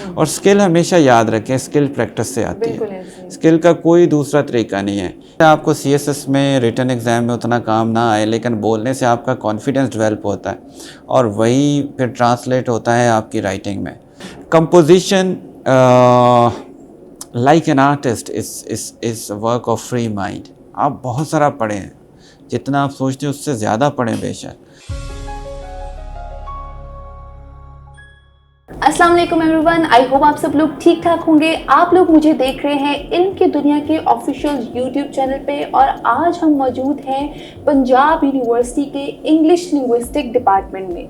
और स्किल हमेशा याद रखें, स्किल प्रैक्टिस से आती है, स्किल का कोई दूसरा तरीका नहीं है। आपको सीएसएस में रिटन एग्ज़ाम में उतना काम ना आए, लेकिन बोलने से आपका कॉन्फिडेंस डेवलप होता है और वही फिर ट्रांसलेट होता है आपकी राइटिंग में। Composition like an artist is work of free mind. आप बहुत सारा पढ़ें, जितना आप सोचते हैं उससे ज़्यादा पढ़ें बेशक। अस्सलाम वालेकुम एवरीवन, आई होप आप सब लोग ठीक ठाक होंगे। आप लोग मुझे देख रहे हैं इल्म की दुनिया के ऑफिशियल यूट्यूब चैनल पे और आज हम मौजूद हैं पंजाब यूनिवर्सिटी के इंग्लिश लिंग्विस्टिक डिपार्टमेंट में।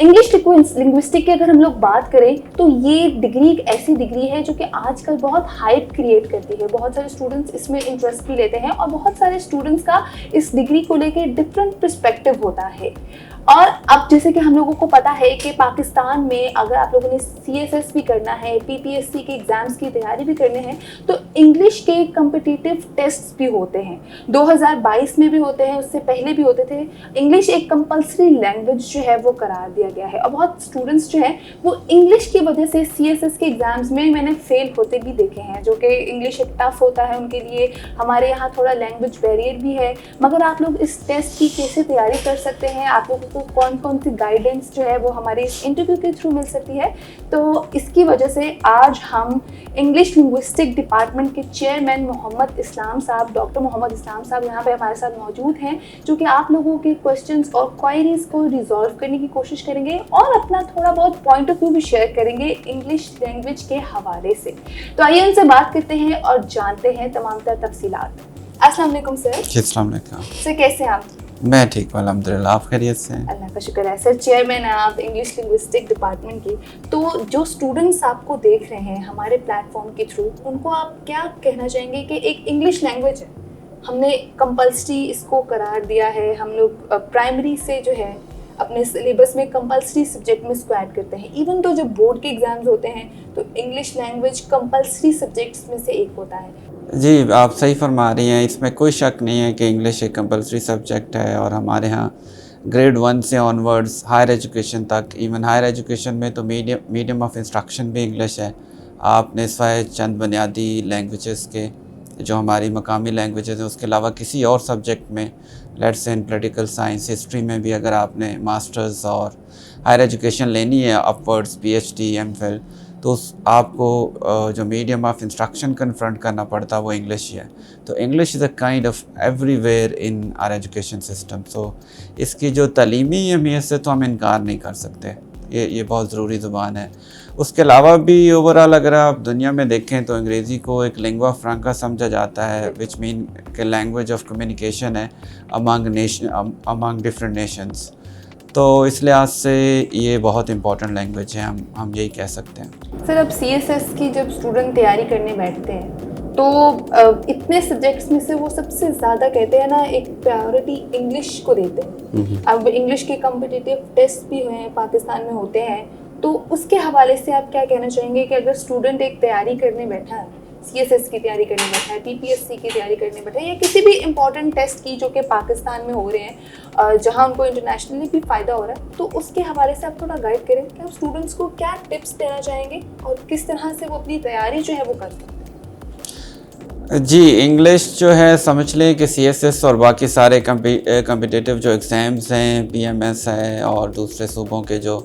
इंग्लिश लिंग्विस्टिक की अगर हम लोग बात करें तो ये डिग्री एक ऐसी डिग्री है जो कि आजकल बहुत हाइप क्रिएट करती है। बहुत सारे स्टूडेंट्स इसमें इंटरेस्ट भी लेते हैं और बहुत सारे स्टूडेंट्स का इस डिग्री को लेके डिफरेंट पर्सपेक्टिव होता है। और अब जैसे कि हम लोगों को पता है कि पाकिस्तान में अगर आप लोगों ने सीएसएस भी करना है, पीपीएससी के एग्ज़ाम्स की तैयारी भी करने हैं तो इंग्लिश के कम्पिटिटिव टेस्ट्स भी होते हैं। 2022 में भी होते हैं, उससे पहले भी होते थे। इंग्लिश एक कंपलसरी लैंग्वेज जो है वो करार दिया गया है और बहुत स्टूडेंट्स जो हैं वो इंग्लिश की वजह से सीएसएस के एग्ज़ाम्स में मैंने फेल होते भी देखे हैं, जो कि इंग्लिश एक टफ होता है उनके लिए। हमारे यहाँ थोड़ा लैंग्वेज बैरियर भी है, मगर आप लोग इस टेस्ट की कैसे तैयारी कर सकते हैं, आप लोगों को कौन कौन सी गाइडेंस जो है वो हमारे इस इंटरव्यू के थ्रू मिल सकती है। तो इसकी वजह से आज हम इंग्लिश लिंग्विस्टिक डिपार्टमेंट के चेयरमैन मोहम्मद इस्लाम साहब, डॉक्टर मोहम्मद इस्लाम साहब यहाँ पे हमारे साथ मौजूद हैं, जो कि आप लोगों के क्वेश्चंस और क्वायरीज को रिजॉल्व करने की कोशिश करेंगे और अपना थोड़ा बहुत पॉइंट ऑफ व्यू भी शेयर करेंगे इंग्लिश लैंग्वेज के हवाले से। तो आइए उनसे बात करते हैं और जानते हैं तमाम तर तफसीलात। अस्सलाम वालेकुम सर। अस्सलाम वालेकुम सर, कैसे हैं आप? मैं ठीक हूँ अल्हम्दुलिल्लाह, आप खैरियत से हैं? अल्लाह का शुक्र है। सर, चेयरमैन हैं आप इंग्लिश लिंग्विस्टिक डिपार्टमेंट की, तो जो स्टूडेंट्स आपको देख रहे हैं हमारे प्लेटफॉर्म के थ्रू, उनको आप क्या कहना चाहेंगे कि एक इंग्लिश लैंग्वेज है, हमने कंपल्सरी इसको करार दिया है, हम लोग प्राइमरी से जो है अपने सिलेबस में कंपल्सरी सब्जेक्ट में इसको ऐड करते हैं। इवन तो जब बोर्ड के एग्ज़ाम्स होते हैं तो इंग्लिश लैंग्वेज कंपल्सरी सब्जेक्ट्स में से एक होता है। जी, आप सही फरमा रही हैं, इसमें कोई शक नहीं है कि इंग्लिश एक कंपलसरी सब्जेक्ट है और हमारे यहाँ ग्रेड 1 से ऑनवर्ड्स हायर एजुकेशन तक, इवन हायर एजुकेशन में तो मीडियम ऑफ इंस्ट्रक्शन भी इंग्लिश है। आपने सिवाय चंद बुनियादी लैंग्वेजेस के जो हमारी मकामी लैंग्वेजेस हैं उसके अलावा किसी और सब्जेक्ट में, let's say in political science, history में भी अगर आपने मास्टर्स और हायर एजुकेशन लेनी है अपवर्ड्स, पीएचडी, एमफिल, तो आपको जो मीडियम ऑफ इंस्ट्रक्शन कन्फ्रंट करना पड़ता है वो इंग्लिश ही है। तो English is a kind of everywhere in our education system. So इसकी जो तालीमी अहमियत से तो हम इनकार नहीं कर सकते, ये बहुत ज़रूरी ज़ुबान है। उसके अलावा भी ओवरऑल अगर आप दुनिया में देखें तो अंग्रेज़ी को एक लिंगुआ फ्रैंका समझा जाता है, विच मीन कि लैंग्वेज ऑफ कम्युनिकेशन है अमंग डिफरेंट नेशंस। तो इस लिहाज से ये बहुत इंपॉर्टेंट लैंग्वेज है, हम यही कह सकते हैं। सर, अब सीएसएस की जब स्टूडेंट तैयारी करने बैठते हैं तो इतने सब्जेक्ट्स में से वो सबसे ज़्यादा कहते हैं ना एक प्रायोरिटी इंग्लिश को देते हैं। अब इंग्लिश के कॉम्पिटिटिव टेस्ट भी हुए हैं पाकिस्तान में होते हैं, तो उसके हवाले से आप क्या कहना चाहेंगे कि अगर स्टूडेंट एक तैयारी करने बैठा है, सीएसएस की तैयारी करने बैठा है, पीपीएससी की तैयारी करने बैठा है, या किसी भी इम्पॉर्टेंट टेस्ट की जो कि पाकिस्तान में हो रहे हैं, जहां उनको इंटरनेशनली भी फ़ायदा हो रहा है, तो उसके हवाले से आप थोड़ा गाइड करें कि आप स्टूडेंट्स को क्या टिप्स देना चाहेंगे और किस तरह से वो अपनी तैयारी जो है वो कर सकते हैं? जी, इंग्लिश जो है समझ लें कि सीएसएस और बाकी सारे कम्पिटिटिव जो एग्ज़ाम्स हैं, पीएमएस है और दूसरे सूबों के जो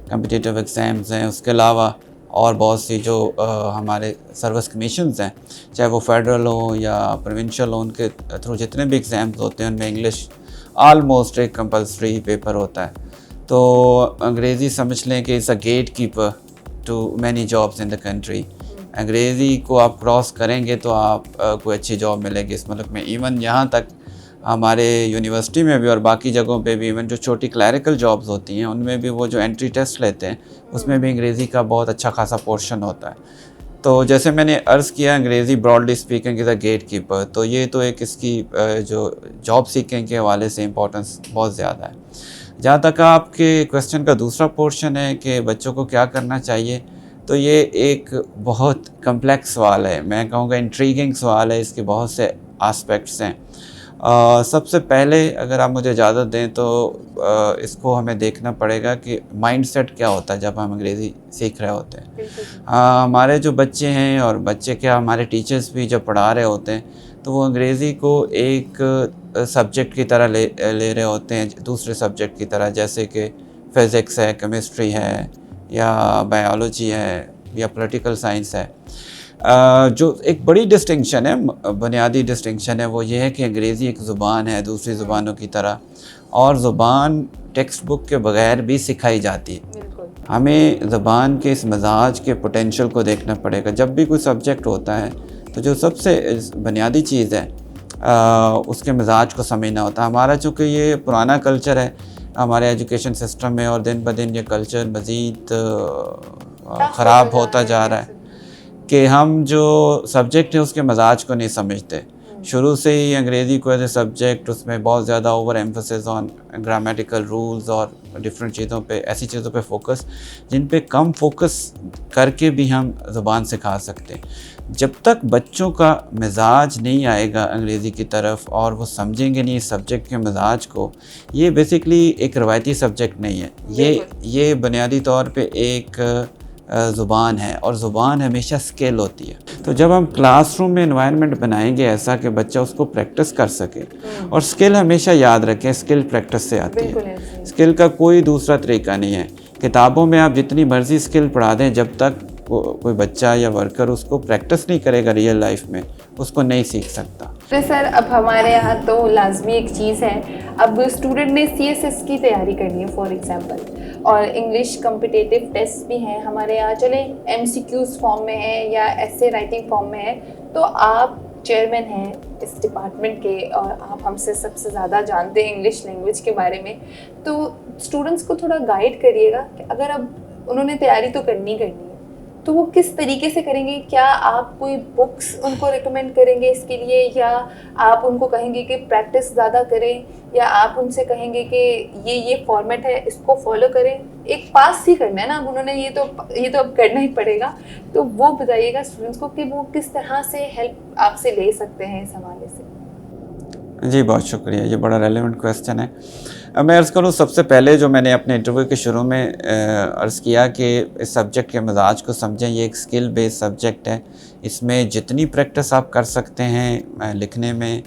कम्पिटिटिव एग्ज़ाम्स हैं, उसके अलावा और बहुत सी जो हमारे सर्विस कमीशंस हैं, चाहे वो फेडरल हो या प्रोविंशियल हो, उनके थ्रू जितने भी एग्ज़ाम्स होते हैं उनमें इंग्लिश आलमोस्ट एक कंपल्सरी पेपर होता है। तो अंग्रेज़ी समझ लें कि is a gatekeeper to many jobs in the country. Angrezi को आप क्रॉस करेंगे तो आप कोई अच्छी जॉब मिलेगी इस मुल्क में। इवन यहाँ तक हमारे यूनिवर्सिटी में भी और बाकी जगहों पे भी, इवन जो छोटी क्लैरिकल जॉब्स होती हैं उनमें भी वो जो एंट्री टेस्ट लेते हैं उसमें भी अंग्रेज़ी का बहुत अच्छा खासा पोर्शन होता है। तो जैसे मैंने अर्ज़ किया, Angrezi broadly speaking is a gatekeeper, तो ये तो एक इसकी जो जॉब सीकिंग के हवाले से इम्पोर्टेंस बहुत ज़्यादा है। जहाँ तक आपके क्वेश्चन का दूसरा पोर्शन है कि बच्चों को क्या करना चाहिए, तो ये एक बहुत कम्प्लेक्स सवाल है, मैं कहूँगा इंट्रीगिंग सवाल है, इसके बहुत से आस्पेक्ट्स हैं सबसे पहले अगर आप मुझे इजाज़त दें तो इसको हमें देखना पड़ेगा कि माइंडसेट क्या होता है जब हम अंग्रेज़ी सीख रहे होते हैं। हमारे जो बच्चे हैं और बच्चे क्या हमारे टीचर्स भी जब पढ़ा रहे होते हैं तो वो अंग्रेज़ी को एक सब्जेक्ट की तरह ले रहे होते हैं, दूसरे सब्जेक्ट की तरह, जैसे कि फ़िज़िक्स है, केमिस्ट्री है या बायोलॉजी है या पॉलिटिकल साइंस है। जो एक बड़ी डिस्टिंक्शन है, बुनियादी डिस्टिंक्शन है, वो ये है कि अंग्रेज़ी एक ज़ुबान है दूसरी ज़ुबानों की तरह, और ज़ुबान टेक्स्ट बुक के बगैर भी सिखाई जाती है। हमें ज़ुबान के इस मिजाज के पोटेंशियल को देखना पड़ेगा। जब भी कोई सब्जेक्ट होता है तो जो सबसे बुनियादी चीज़ है उसके मिजाज को समझना होता है। हमारा चूँकि ये पुराना कल्चर है हमारे एजुकेशन सिस्टम में, और दिन ब दिन ये कल्चर मज़ीद ख़राब होता जा रहा है कि हम जो सब्जेक्ट है उसके मिजाज को नहीं समझते। शुरू से ही अंग्रेज़ी को एज ए सब्जेक्ट उसमें बहुत ज़्यादा over emphasis on grammatical rules और डिफरेंट चीज़ों पे, ऐसी चीज़ों पे फोकस जिन पे कम फोकस करके भी हम ज़ुबान सिखा सकते हैं। जब तक बच्चों का मिजाज नहीं आएगा अंग्रेज़ी की तरफ और वो समझेंगे नहीं इस सब्जेक्ट के मिजाज को, ये बेसिकली एक रवायती सब्जेक्ट नहीं है, ये बुनियादी तौर पे एक ज़ुबान है, और ज़ुबान हमेशा स्किल होती है। तो जब हम क्लासरूम में एनवायरनमेंट बनाएंगे ऐसा कि बच्चा उसको प्रैक्टिस कर सके, और स्किल हमेशा याद रखें स्किल प्रैक्टिस से आती है, स्किल का कोई दूसरा तरीका नहीं है। किताबों में आप जितनी मर्ज़ी स्किल पढ़ा दें, जब तक कोई बच्चा या वर्कर उसको प्रैक्टिस नहीं करेगा रियल लाइफ में, उसको नहीं सीख सकता। तो सर अब हमारे यहाँ तो लाजमी एक चीज़ है, अब स्टूडेंट ने CSS की तैयारी करनी है फॉर एग्जांपल, और इंग्लिश कॉम्पिटिटिव टेस्ट भी हैं हमारे यहाँ, चले MCQs फॉर्म में है या ऐसे राइटिंग फॉर्म में है, तो आप चेयरमैन हैं इस डिपार्टमेंट के और आप हमसे सबसे ज़्यादा जानते हैं इंग्लिश लैंग्वेज के बारे में, तो स्टूडेंट्स को थोड़ा गाइड करिएगा कि अगर अब उन्होंने तैयारी तो करनी है तो वो किस तरीके से करेंगे। क्या आप कोई बुक्स उनको रिकमेंड करेंगे इसके लिए, या आप उनको कहेंगे कि प्रैक्टिस ज़्यादा करें, या आप उनसे कहेंगे कि ये फॉर्मेट है इसको फॉलो करें। एक पास ही करना है ना, अब उन्होंने ये तो अब करना ही पड़ेगा, तो वो बताइएगा स्टूडेंट्स को कि वो किस तरह से हेल्प आपसे ले सकते हैं इस हवाले से। जी बहुत शुक्रिया, ये बड़ा रेलेवेंट क्वेश्चन है। मैं अर्ज़ करूँ, सबसे पहले जो मैंने अपने इंटरव्यू के शुरू में अर्ज़ किया कि इस सब्जेक्ट के मिजाज को समझें। ये एक स्किल बेस्ड सब्जेक्ट है, इसमें जितनी प्रैक्टिस आप कर सकते हैं लिखने में,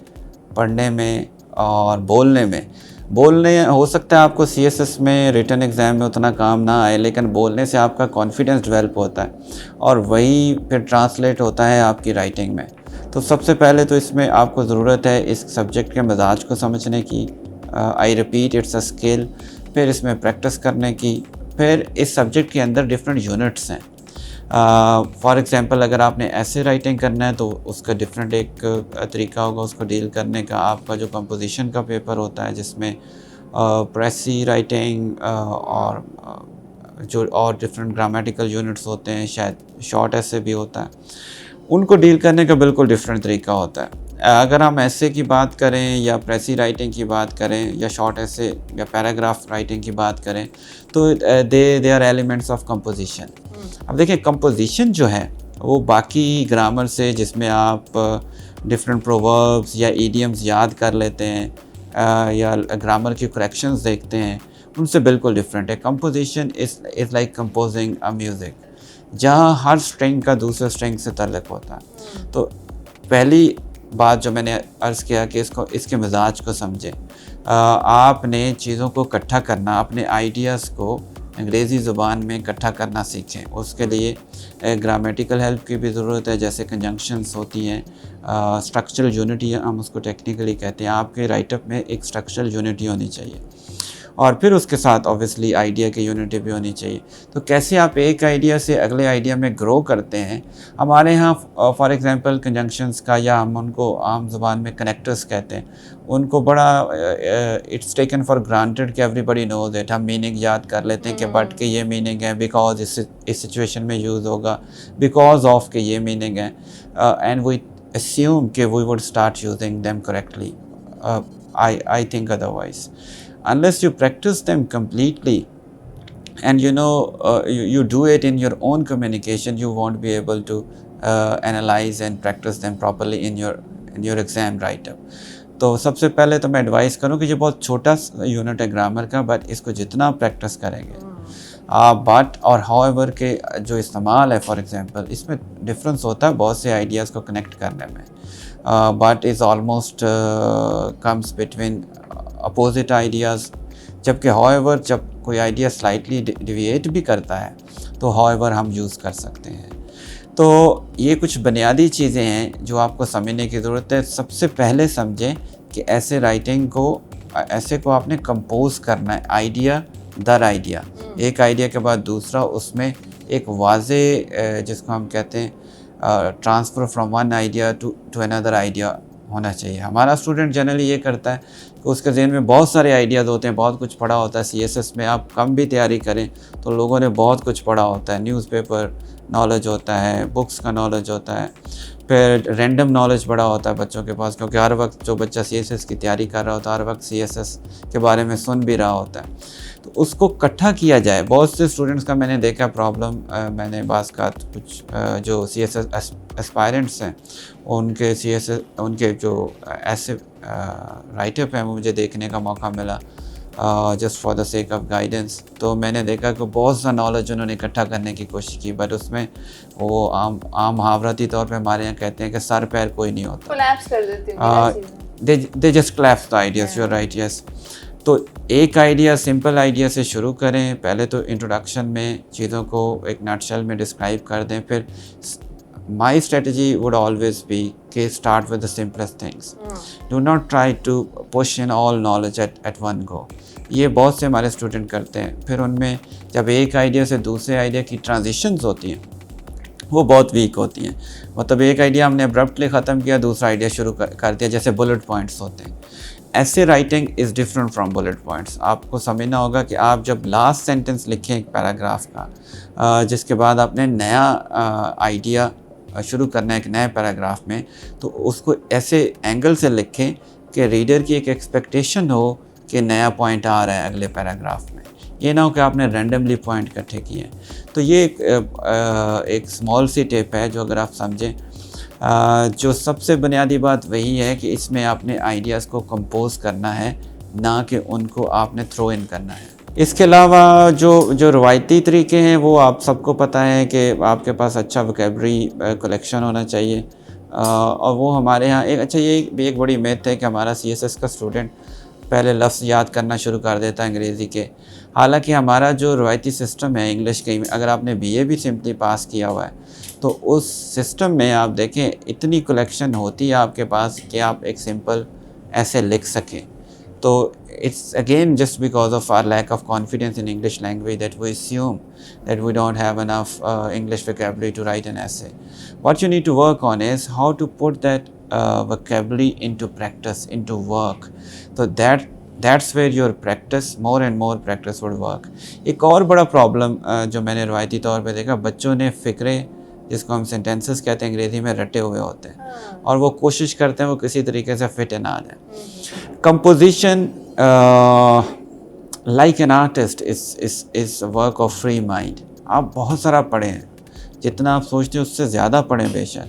पढ़ने में और बोलने हो सकता है आपको CSS में रिटन एग्ज़ाम में उतना काम ना आए, लेकिन बोलने से आपका कॉन्फिडेंस डेवलप होता है और वही फिर ट्रांसलेट होता है आपकी राइटिंग में। तो सबसे पहले तो इसमें आपको ज़रूरत है इस सब्जेक्ट के मिजाज को समझने की। I repeat, it's a skill. फिर इसमें प्रैक्टिस करने की। फिर इस सब्जेक्ट के अंदर डिफरेंट यूनिट्स हैं। फॉर एग्ज़ाम्पल अगर आपने ऐसे राइटिंग करना है तो उसका डिफरेंट एक तरीका होगा उसको डील करने का। आपका जो कंपोजिशन का पेपर होता है जिसमें प्रेसी राइटिंग और जो और डिफरेंट ग्रामेटिकल यूनिट्स होते हैं, शायद शॉर्ट ऐसे भी होता है, उनको डील करने का बिल्कुल डिफरेंट तरीका होता है। अगर हम ऐसे की बात करें या प्रेसी राइटिंग की बात करें या शॉर्ट ऐसे या पैराग्राफ राइटिंग की बात करें तो they are elements of composition. अब देखिए, कंपोजिशन जो है वो बाकी ग्रामर से, जिसमें आप डिफरेंट प्रोवर्ब्स या इडियम्स याद कर लेते हैं या ग्रामर की करेक्शंस देखते हैं, उनसे बिल्कुल डिफरेंट है। Composition is like composing a music, जहाँ हर स्ट्रिंग का दूसरे स्ट्रिंग से ताल्लुक़ होता है। तो पहली बात जो मैंने अर्ज़ किया कि इसके मिजाज को समझें। आपने चीज़ों को इकट्ठा करना, अपने आइडियाज़ को अंग्रेज़ी ज़ुबान में इकट्ठा करना सीखें। उसके लिए ग्रामेटिकल हेल्प की भी ज़रूरत है, जैसे कंजंक्शंस होती हैं, स्ट्रक्चरल यूनिटी हम उसको टेक्निकली कहते हैं। आपके राइटअप में एक स्ट्रक्चरल यूनिटी होनी चाहिए और फिर उसके साथ ऑब्वियसली आइडिया की यूनिटी भी होनी चाहिए। तो कैसे आप एक आइडिया से अगले आइडिया में ग्रो करते हैं। हमारे यहाँ फॉर एग्जांपल कंजंक्शंस का, या हम उनको आम ज़ुबान में कनेक्टर्स कहते हैं, उनको बड़ा इट्स टेकन फॉर ग्रांटेड कि एवरीबडी नोज इट। हम मीनिंग याद कर लेते हैं कि बट के ये मीनिंग है, बिकॉज इस सिचुएशन में यूज़ होगा, बिकॉज ऑफ के ये मीनिंग है, एंड वी assume कि we would start using them correctly. I think otherwise. Unless you practice them completely and you do it in your own communication, you won't be able to analyze and practice them properly in your exam write-up. तो सबसे पहले तो मैं advice करूँ कि ये बहुत छोटा यूनिट है ग्रामर का, बट इसको जितना प्रैक्टिस करेंगे बट और हाउएवर के जो इस्तेमाल है, फॉर एग्जांपल इसमें डिफरेंस होता है बहुत से आइडियाज़ को कनेक्ट करने में, but is almost comes between opposite ideas. जबकि हाउएवर जब कोई आइडिया स्लाइटली डिविएट भी करता है तो हाउएवर हम यूज़ कर सकते हैं। तो ये कुछ बुनियादी चीज़ें हैं जो आपको समझने की ज़रूरत है। सबसे पहले समझें कि ऐसे राइटिंग को आपने कंपोज करना है, आइडिया दर आइडिया, एक आइडिया के बाद दूसरा, उसमें एक वाज़े जिसको हम कहते हैं transfer from one idea to another idea होना चाहिए। हमारा स्टूडेंट जनरली ये करता है कि उसके जहन में बहुत सारे आइडियाज़ होते हैं, बहुत कुछ पढ़ा होता है। सीएसएस में आप कम भी तैयारी करें तो लोगों ने बहुत कुछ पढ़ा होता है, न्यूज़पेपर नॉलेज होता है, बुक्स का नॉलेज होता है, फिर रैंडम नॉलेज बड़ा होता है बच्चों के पास, क्योंकि हर वक्त जो बच्चा सीएसएस की तैयारी कर रहा होता है हर वक्त सीएसएस के बारे में सुन भी रहा होता है। तो उसको इकट्ठा किया जाए। बहुत से स्टूडेंट्स का मैंने देखा प्रॉब्लम, मैंने बात का कुछ जो सीएसएस एस्पायरेंट्स हैं उनके सीएसएस उनके जो ऐसे राइटअप हैं वो मुझे देखने का मौका मिला just for the sake of guidance. तो मैंने देखा कि बहुत सा नॉलेज उन्होंने इकट्ठा करने की कोशिश की, बट उसमें वो आम मुहावरती तौर पे हमारे यहाँ कहते हैं कि सर पैर कोई नहीं होता, कोलैप्स कर देती हैं, they just collapse the ideas. You are right, yes. तो एक आइडिया, सिंपल आइडिया से शुरू करें। पहले तो इंट्रोडक्शन में चीज़ों को एक नटशेल में डिस्क्राइब कर दें। फिर my strategy would always be कि start with the simplest things, do not try to push in all knowledge at one go. ये बहुत से हमारे स्टूडेंट करते हैं। फिर उनमें जब एक आइडिया से दूसरे आइडिया की ट्रांजिशंस होती हैं वो बहुत वीक होती हैं। मतलब एक आइडिया हमने अब्रप्टली ख़त्म किया, दूसरा आइडिया शुरू कर दिया, जैसे बुलेट पॉइंट्स होते हैं। ऐसे writing is different from bullet points. आपको समझना होगा कि आप जब लास्ट सेंटेंस लिखें एक पैराग्राफ का, जिसके बाद आपने नया आइडिया शुरू करना है एक नए पैराग्राफ में, तो उसको ऐसे एंगल से लिखें कि रीडर की एक एक्सपेक्टेशन हो कि नया पॉइंट आ रहा है अगले पैराग्राफ में। ये ना हो कि आपने रैंडमली पॉइंट इकट्ठे किए। तो ये एक स्मॉल सी टिप है जो अगर आप समझें, जो सबसे बुनियादी बात वही है कि इसमें आपने आइडियाज़ को कंपोज करना है, ना कि उनको आपने थ्रो इन करना है। इसके अलावा जो रवायती तरीके हैं वो आप सबको पता है कि आपके पास अच्छा वोकेबलरी कलेक्शन होना चाहिए, और वो हमारे यहाँ ये भी एक बड़ी मिथ है कि हमारा सीएसएस का स्टूडेंट पहले लफ्ज़ याद करना शुरू कर देता है अंग्रेज़ी के। हालांकि हमारा जो रवायती सिस्टम है इंग्लिश के, अगर आपने बीए भी सिंपली पास किया हुआ है तो उस सिस्टम में आप देखें इतनी कलेक्शन होती है आपके पास कि आप एक सिंपल ऐसे लिख सकें। तो it's again just because of our lack of confidence in English language that we assume that we don't have enough English vocabulary to write an essay. What you need to work on is how to put that vocabulary into practice, into work. So that's where your practice, more and more practice would work. एक और बड़ा problem जो मैंने रवायती तौर पे देखा, बच्चों ने फ़िक्रे जिसको हम सेंटेंसेस कहते हैं अंग्रेज़ी में रटे हुए होते हैं, और वो कोशिश करते हैं वो किसी तरीके से फिट इन आ जाए। Composition like an artist is work of free mind. आप बहुत सारा पढ़ें, जितना आप सोचते हैं उससे ज़्यादा पढ़ें बेशक,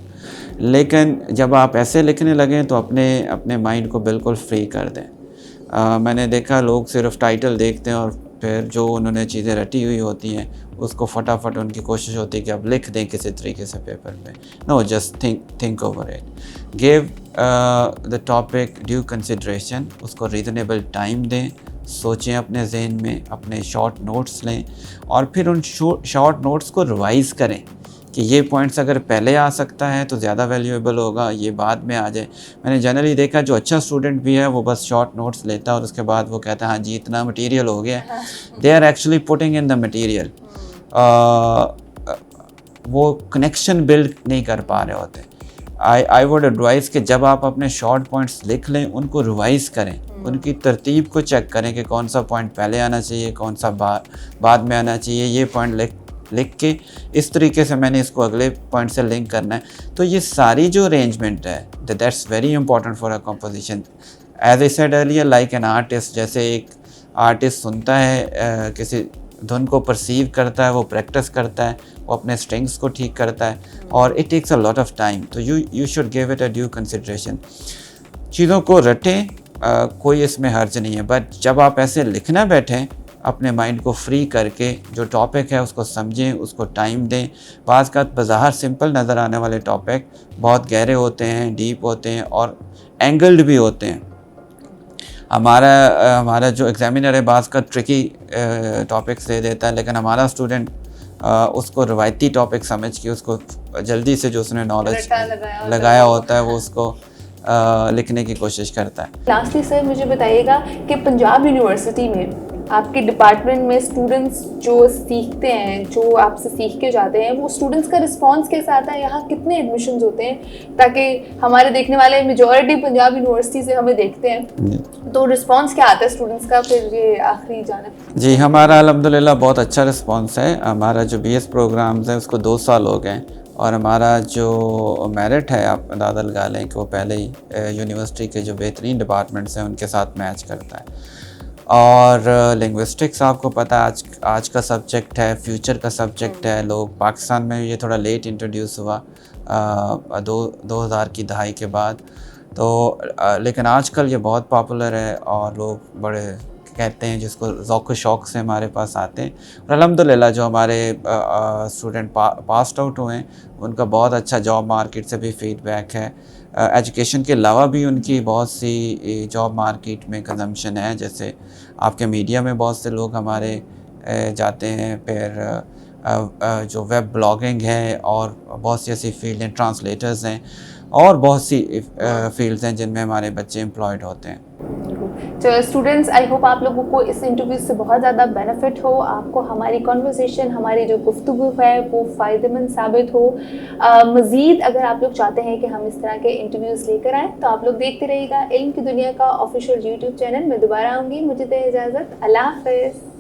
लेकिन जब आप ऐसे लिखने लगें तो अपने माइंड को बिल्कुल फ्री कर दें। मैंने देखा लोग सिर्फ टाइटल देखते हैं और फिर जो उन्होंने चीज़ें रटी हुई होती हैं उसको फटाफट उनकी कोशिश होती है कि अब लिख दें किसी तरीके से पेपर पे। No, just think over it, give the topic due consideration, उसको रीज़नेबल टाइम दें, सोचें अपने जहन में, अपने शॉर्ट नोट्स लें और फिर उन शॉर्ट नोट्स को रिवाइज़ करें कि ये पॉइंट्स अगर पहले आ सकता है तो ज़्यादा वैल्यूएबल होगा, ये बाद में आ जाए। मैंने जनरली देखा जो अच्छा स्टूडेंट भी है वो बस शॉर्ट नोट्स लेता है और उसके बाद वो कहता है हाँ जी इतना मटेरियल हो गया। They are actually putting in the material, वो कनेक्शन बिल्ड नहीं कर पा रहे होते। आई वुड एडवाइस कि जब आप अपने शॉर्ट पॉइंट्स लिख लें उनको रिवाइज़ करें, उनकी तरतीब को चेक करें कि कौन सा पॉइंट पहले आना चाहिए, कौन सा बाद में आना चाहिए। ये पॉइंट लिख के इस तरीके से मैंने इसको अगले पॉइंट से लिंक करना है। तो ये सारी जो अरेंजमेंट है that's very important for a composition. As I said earlier, like an artist, जैसे एक आर्टिस्ट सुनता है किसी धुन को परसीव करता है, वो प्रैक्टिस करता है, वो अपने स्ट्रिंग्स को ठीक करता है और it takes a lot of time. तो you should give it a due consideration. चीज़ों को रटें, कोई इसमें हर्ज नहीं है। बट जब आप ऐसे लिखना बैठें, अपने माइंड को फ्री करके जो टॉपिक है उसको समझें, उसको टाइम दें। बाज़ का बज़ाहिर सिंपल नज़र आने वाले टॉपिक बहुत गहरे होते हैं, डीप होते हैं और एंगल्ड भी होते हैं। हमारा जो एग्ज़ामिनर है बाज़ का ट्रिकी टॉपिक्स दे देता है, लेकिन हमारा स्टूडेंट उसको रवायती टॉपिक समझ के उसको जल्दी से जो उसने नॉलेज लगाया होता है वो उसको लिखने की कोशिश करता है। लास्टली सर मुझे बताइएगा कि पंजाब यूनिवर्सिटी में आपके डिपार्टमेंट में स्टूडेंट्स जो सीखते हैं, जो आपसे सीख के जाते हैं, वो स्टूडेंट्स का रिस्पांस कैसा आता है? यहाँ कितने एडमिशन्स होते हैं? ताकि हमारे देखने वाले मेजॉरिटी पंजाब यूनिवर्सिटी से हमें देखते हैं, तो रिस्पांस क्या आता है स्टूडेंट्स का? फिर ये आखिरी जाना जी, हमारा अल्हम्दुलिल्लाह बहुत अच्छा रिस्पांस है। हमारा जो BS प्रोग्राम्स है उसको 2 साल हो गए और हमारा जो मेरिट है आप अंदाज़ा लगा लें कि वो पहले ही यूनिवर्सिटी के जो बेहतरीन डिपार्टमेंट्स हैं उनके साथ मैच करता है। और लिंग्विस्टिक्स आपको पता है आज का सब्जेक्ट है, फ्यूचर का सब्जेक्ट है। लोग पाकिस्तान में ये थोड़ा लेट इंट्रोड्यूस हुआ 2000 की दहाई के बाद, तो लेकिन आजकल ये बहुत पॉपुलर है और लोग बड़े कहते हैं जिसको ज़ौक़ शौक़ से हमारे पास आते हैं। और अल्हम्दुलिल्लाह जो हमारे स्टूडेंट पास्ड आउट हुए हैं उनका बहुत अच्छा जॉब मार्केट से भी फीडबैक है। एजुकेशन के अलावा भी उनकी बहुत सी जॉब मार्केट में कंजम्पशन है, जैसे आपके मीडिया में बहुत से लोग हमारे जाते हैं, फिर जो वेब ब्लॉगिंग है और बहुत सी ऐसी फील्ड हैं, ट्रांसलेटर्स हैं और बहुत सी फील्ड्स हैं जिनमें हमारे बच्चे एम्प्लॉयड होते हैं। तो स्टूडेंट्स, आई होप आप लोगों को इस इंटरव्यू से बहुत ज़्यादा बेनिफिट हो, आपको हमारी कॉन्वर्सेशन, हमारी जो गुफ्तगू है वो फ़ायदेमंद साबित हो। मज़ीद अगर आप लोग चाहते हैं कि हम इस तरह के इंटरव्यूज़ लेकर आएँ तो आप लोग देखते रहिएगा इल्म की दुनिया का ऑफिशियल यूट्यूब चैनल। मैं दोबारा आऊँगी, मुझे दे इजाज़त, अल्लाह हाफ़िज़।